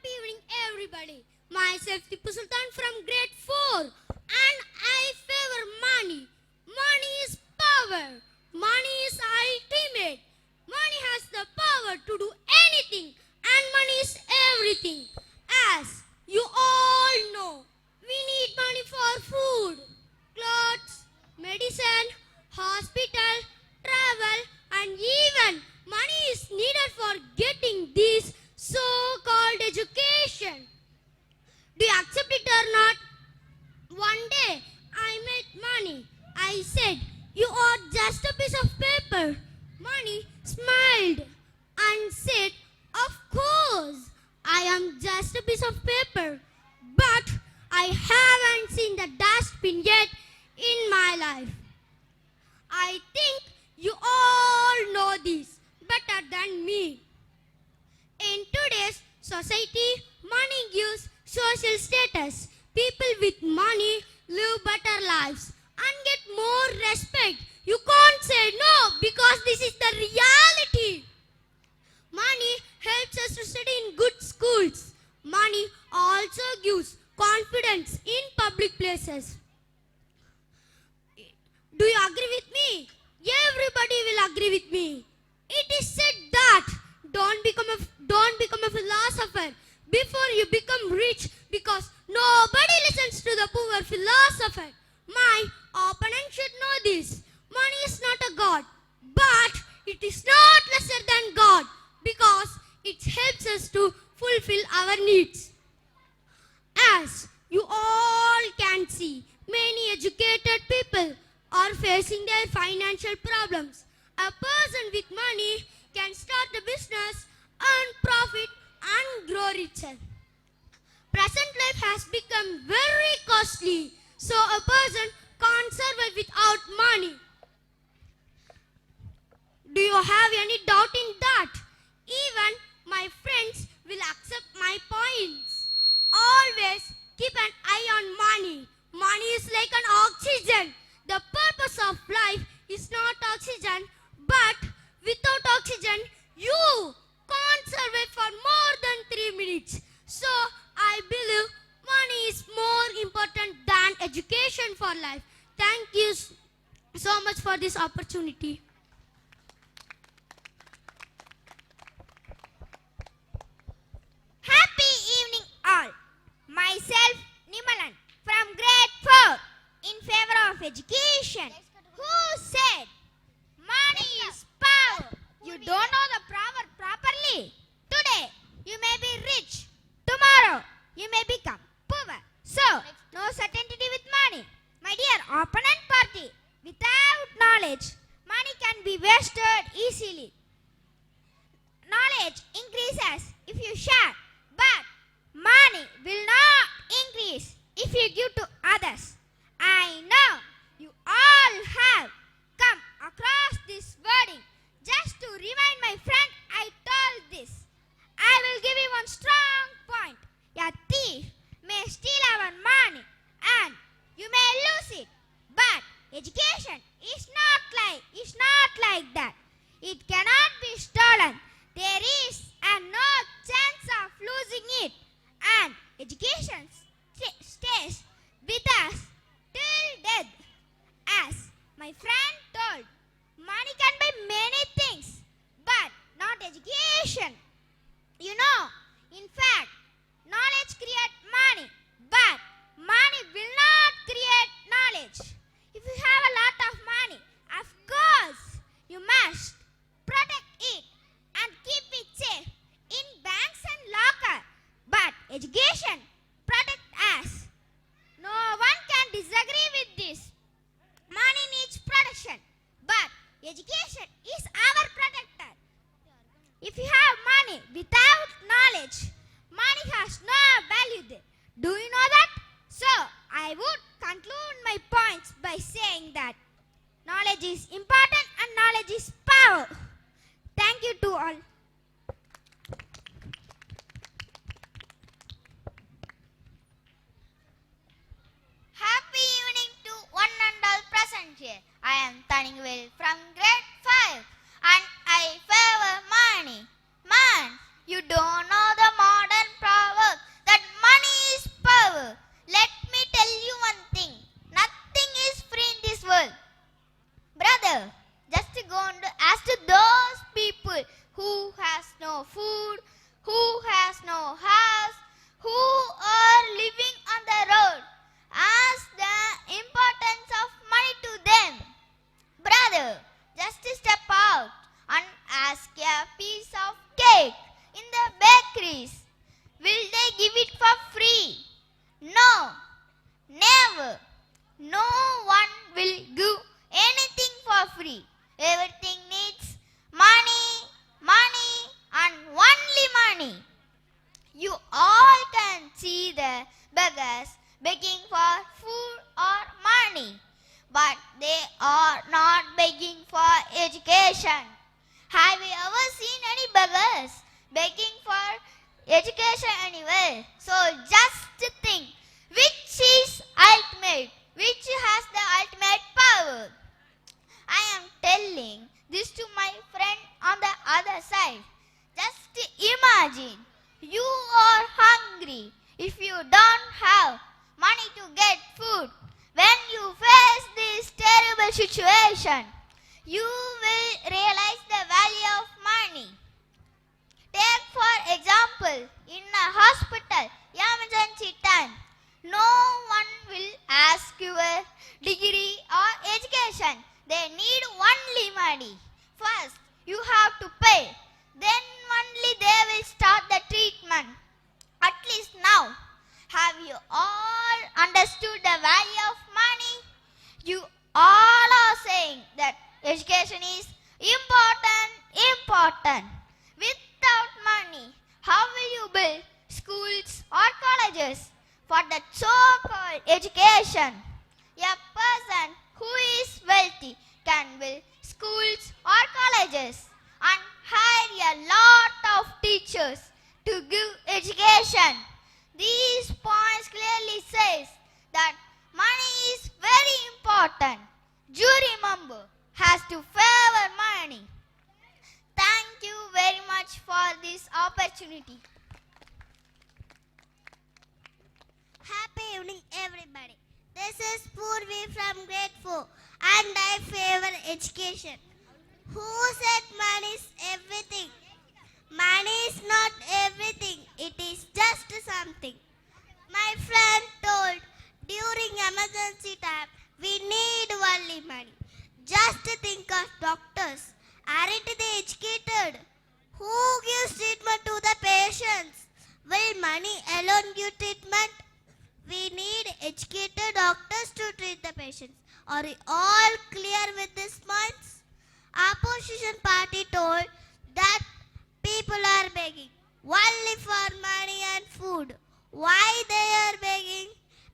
Happy evening, everybody. Myself, Tipu Sultan from grade 4, and I favor money. Money is power. Money is ultimate. Money has the power to do anything, and money is everything. As you all know, we need money for food, clothes, medicine, hospital, travel, and even money is needed for getting this so-called education. Do you accept it or not? One day I met money. I said, "You are just a piece of paper." Money smiled and said, "Of course, I am just a piece of paper. But I haven't seen the dustbin yet in my life." I think you all know this better than me. In today's society, money gives social status. People with money live better lives and get more respect. You can't say no because this is the reality. Money helps us to study in good schools. Money also gives confidence in public places. Do you agree with me? Everybody will agree with me. It is said that don't become a philosopher before you become rich, because nobody listens to the poor philosopher. My opponent should know this. Money is not a god, but it is not lesser than God, because it helps us to fulfill our needs. As you all can see, many educated people are facing their financial problems. A person with money can start a business, earn profit, and grow richer. Present life has become very costly, so a person can't survive without money. Do you have any doubt in that? Even my friends will accept my points. Always keep an eye on money. Money is like an oxygen. The purpose of life is not oxygen, but without oxygen, you can't survive for more than 3 minutes. So, I believe money is more important than education for life. Thank you so much for this opportunity. Happy evening all. Myself Nimalan from grade 4 in favor of education. Who said money is power? You don't know the proverb properly. Today you may be rich. Tomorrow you may become poor. So no certainty with money. My dear opponent party, without knowledge, money can be wasted easily. Knowledge increases if you share, but money will not increase if you give to others. I know you all have come across this wording. Just to remind my friend, I told this. I will give you one strong point. A thief may steal our money and you may lose it. But education is not like that. It cannot be stolen. There is no chance of losing it. And education stays with us till death. As my friend told, money can buy many things, but not education. You know, in fact, knowledge creates money, but money will not create knowledge. If you have a lot of money, of course, you must protect it and keep it safe in banks and locker. But education protects us. No one can disagree with this. Money needs protection, but education is our protector. If you have money without knowledge, money has no value there. Do you know that? So, I would conclude my points by saying that knowledge is important and knowledge is power. Thank you to all. Happy evening to one and all present here. I am Taningvel from grade 5 and I favor money. Man, you don't know the modern proverb. but they are not begging for education. Have you ever seen any beggars begging for education anywhere? So just think, which is ultimate? Which has the ultimate power? I am telling this to my friend on the other side. Just imagine you are hungry. If you don't have money to get food, when you face this terrible situation, you will realize the value of money. Take for example, in a hospital emergency time, no one will ask your degree or education. They need only money. First, you have to pay. Then only they will start the treatment. At least now, have you all understood the value of money? You all are saying that education is important. Without money, how will you build schools or colleges? For the so-called education, a person who is wealthy can build schools or colleges and hire a lot of teachers to give education. These points clearly says that money is very important. Jury member has to favor money. Thank you very much for this opportunity. Happy evening, everybody. This is Purvi from grade 4 and I favor education. Who said money is everything? Money is not everything. It is just something. My friend told during emergency time we need only money. Just think of doctors. Aren't they educated? Who gives treatment to the patients? Will money alone give treatment? We need educated doctors to treat the patients. Are we all clear with these points? Opposition party told that people are begging only for money and food. Why they are begging?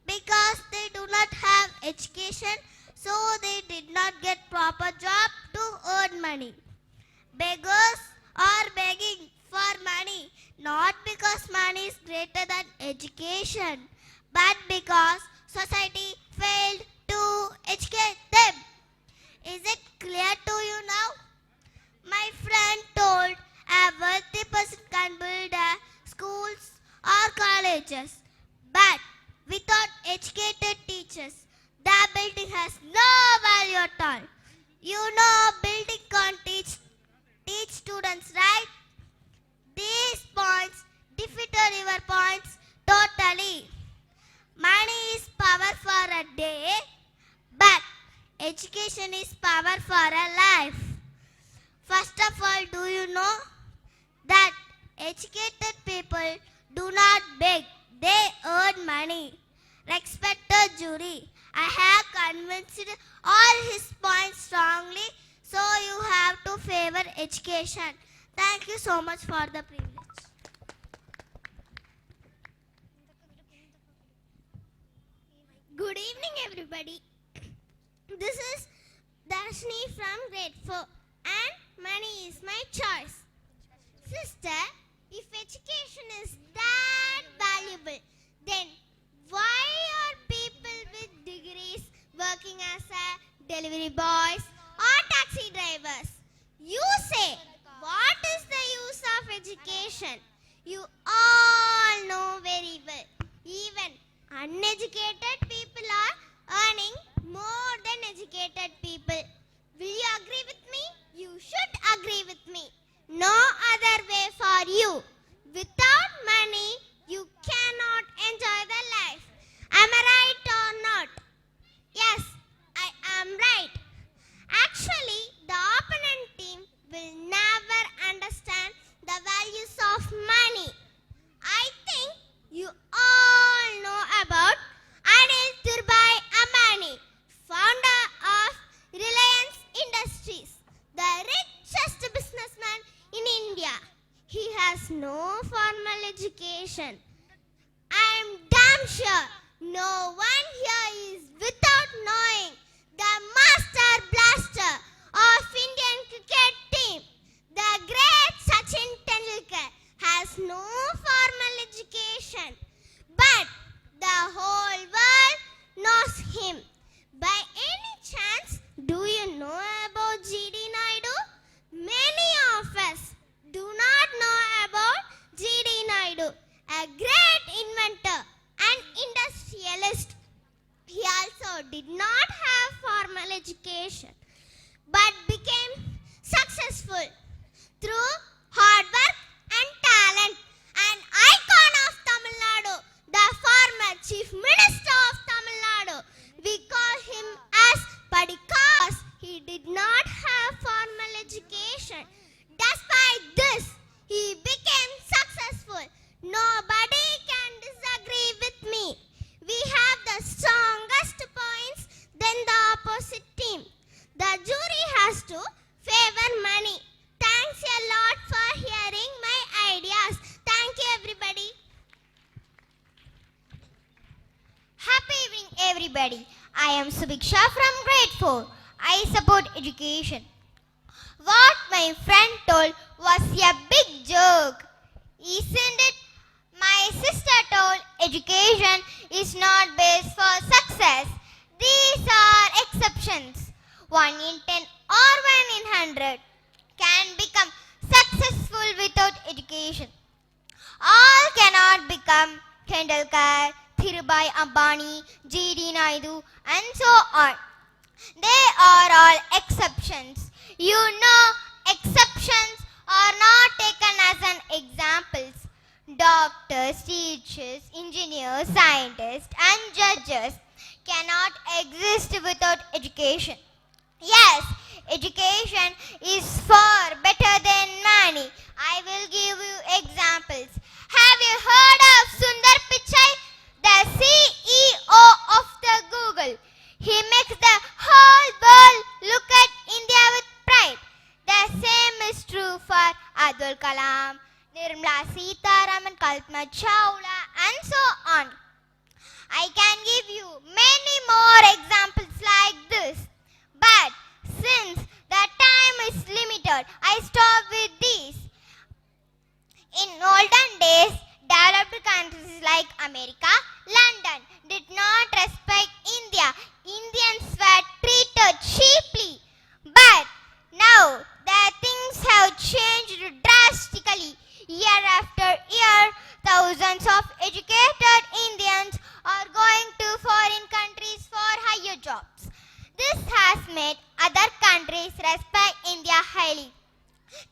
Because they do not have education, so they did not get proper job to earn money. Beggars are begging for money not because money is greater than education, but because society failed to educate them. Is it clear to you now? My friend told a wealthy person can build schools or colleges, but without educated teachers, the building has no value at all. You know building can't teach students, right? These points defeated your points totally. Money is power for a day, but education is power for a life. First of all, do you know that educated people do not beg, they earn money? Respected jury, I have convinced all his points strongly, so you have to favor education. Thank you so much for the privilege. Good evening, everybody. This is Darshini from grade 4 and money is my choice. Sister, if education is that valuable, then why are people with degrees working as a delivery boys or taxi drivers? You say, what is the use of education? You all know very well. Even uneducated people are earning more than educated people. Will you agree with me? You should agree with me. No other way for you. Without money, you cannot enjoy the life. Am I right or not? Yes, I am right. Actually, the opponent team will never understand the values of money. I think you all know about Anil Durbai Ambani, founder of Reliance Industries, the richest businessman in India. He has no formal education. I am damn sure no one here is without knowing the formal education but became successful through hard work and talent. An icon of Tamil Nadu, the former Chief Minister of Tamil Nadu. We call him as because he did not have formal education. Despite this, he became successful. Nobody can disagree with me. We have the strongest points than the opposite team. The jury has to favor money. Thanks a lot for hearing my ideas. Thank you, everybody. Happy evening, everybody. I am Subiksha from grade 4. I support education. What my friend told was a big joke. Isn't it? My sister told education is not based for success. These are exceptions. 1 in 10 or 1 in 100 can become successful without education. All cannot become Tendulkar, Dhirubhai Ambani, G.D. Naidu, and so on. They are all exceptions. You know, exceptions are not taken as an examples. Doctors, teachers, engineers, scientists, and judges cannot exist without education. Yes, education is far better than money. I will give you examples. Have you heard of Sundar Pichai, the CEO of the Google? He makes the whole world look at India with pride. The same is true for Abdul Kalam, Nirmala Sitaraman, Kalpana Chawla, and so on. I can give you many more examples like this. But since the time is limited, I stop with these. In olden days, developed countries like America, London did not respect India. Indians were treated cheaply. But now the things have changed drastically. Year after year, thousands of educated Indians are going to foreign countries for higher jobs. This has made other countries respect India highly.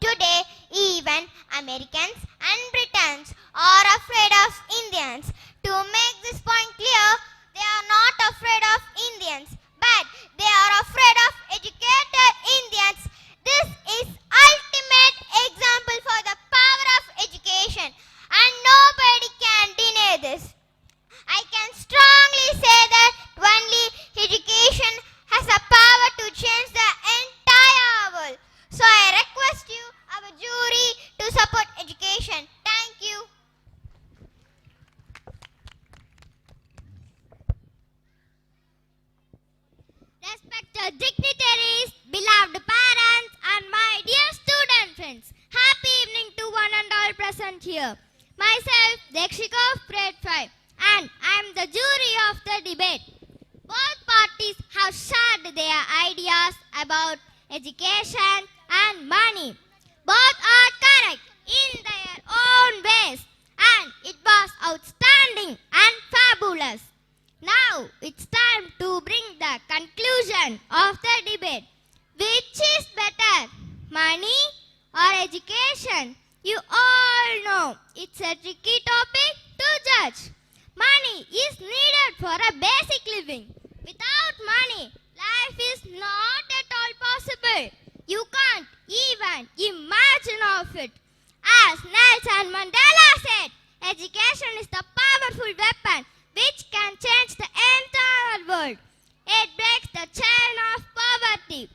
Today, even Americans and Britons are afraid of Indians. To make this point clear, they are not afraid of Indians, but they are afraid of educated Indians. This is ultimate example for the power of education, and nobody can deny this. I can strongly say that only education has a power to change the entire world. So I request you, our jury, to support education. Thank you. Respected dignitaries, beloved parents, and my dear student friends, happy evening to one and all present here. Myself, Dekshika of grade 5, and I am the jury of the debate. Both parties have shared their ideas about education and money. Both are correct in their own ways, and it was outstanding and fabulous. Now it's time to bring the conclusion of the debate. Which is better, money or education? You all know it's a tricky topic to judge. Money is needed for a basic living. Without money, life is not at all possible. You can't even imagine of it. As Nelson Mandela said, education is the powerful weapon which can change the entire world. It breaks the chain of poverty.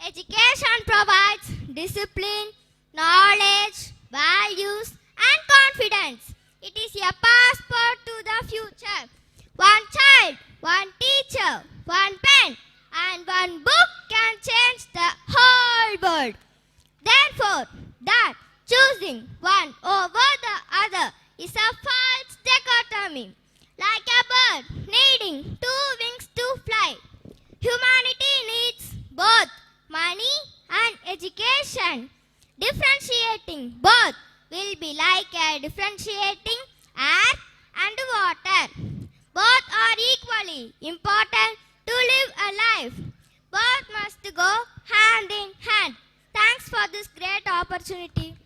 Education provides discipline, knowledge, values, and confidence. It is a passport to the future. One child, one teacher, one pen, and one book can change the whole world. Therefore, that choosing one over the other is a false dichotomy. Like a bird needing 2 wings to fly, humanity needs both money and education. Differentiating both will be like a differentiating air and water. Both are equally important to live a life. Both must go hand in hand. Thanks for this great opportunity.